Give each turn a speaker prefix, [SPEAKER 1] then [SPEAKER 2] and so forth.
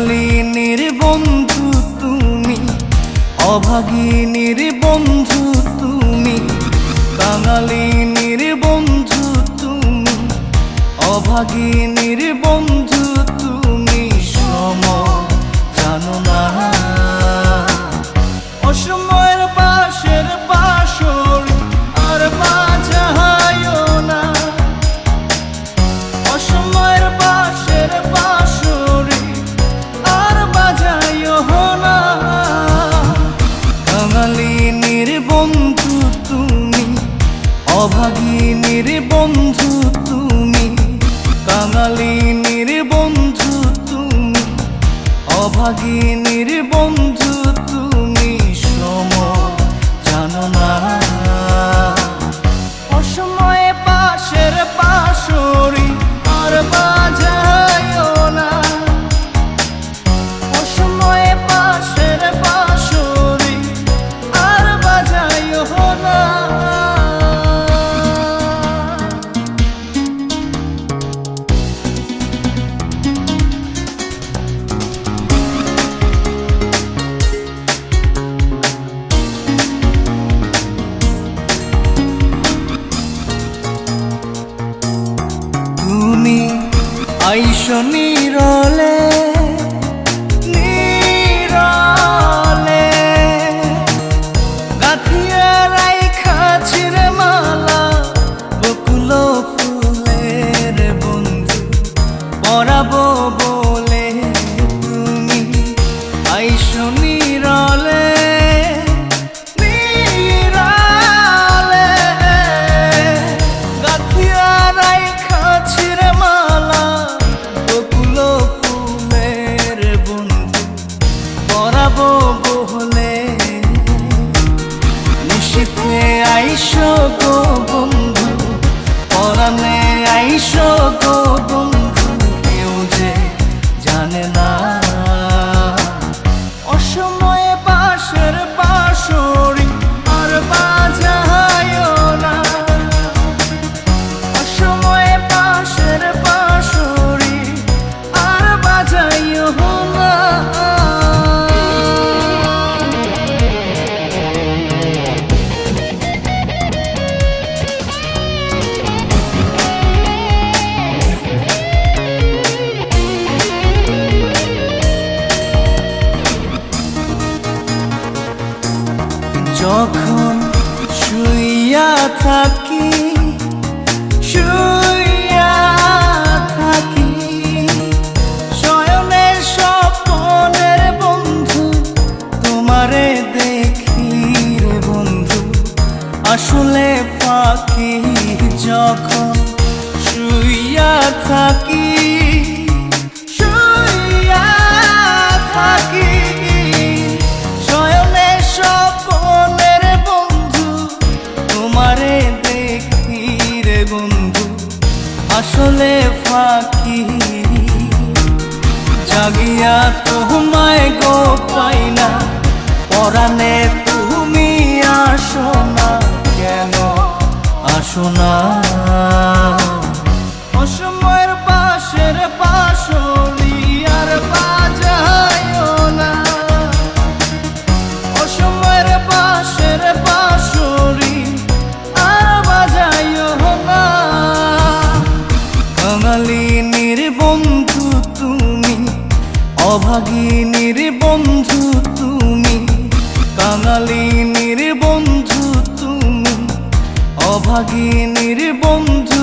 [SPEAKER 1] কাঙালিনীর বন্ধু তুমি, অভাগিনীর বন্ধু তুমি। কাঙালিনীর বন্ধু তুমি, অভাগিনীর বন্ধু তুমি। সময় জানো না, অসময়ের পাশের বাঁশরি আর বাজায়ও না। অসময়ের পাশের বাঁশরি আর বাজায়ও না। কাঙালিনীর বন্ধু তুমি, অভাগিনীর বন্ধু তুমি। কাঙালিনীর বন্ধু তুমি, অভাগিনীর বন্ধু তুমি। সময় জানো না, অসময়ে পাশের বাঁশরি আর বাজায়ও না। অসময়ে পাশের বাঁশরি আর বাজায়ও না। তুমি আইসো নীরলে নীরলে, গাঁথিয়া রাইখাছির মালা বকুল ফুলের বন্ধু পরাবো বলে। তুমি আইসো নীরলে নীরলে, গাঁথিয়া রাইখাছির মালা বকুল ফুলের বন্ধু পরাবো বলে। নিশীথে আইসো গো বন্ধু, পরাণে আইসো গো বন্ধু। কেউ যে জানে না, অসময়ে পাশের বাঁশরি আর বাজায়ও না। অসময়ে পাশের বাঁশরি আর বাজায়ও না। যখন শুইয়া থাকি শুইয়া থাকি, শয়নের স্বপ্নের বন্ধু তোমারে দেখি রে বন্ধু আসলে পাখি। যখন শুইয়া থাকি শুইয়া থাকি, শয়নের স্বপ্নের বন্ধু তোমারে দেখি রে বন্ধু আসলে ফাঁকি। জাগিয়া তোমায় গো পাই না, পরাণে তুমি আসো না। কেন আসো না, অসময়ের পাশের বাঁশরি আর বাজায়ও না। অসময়ের পাশের বাঁশরি আর বাজায়ও না। কাঙালিনীর বন্ধু তুমি, অভাগিনীর বন্ধু তুমি। কাঙালিনীর বন্ধু তুমি, অভাগিনীর বন্ধু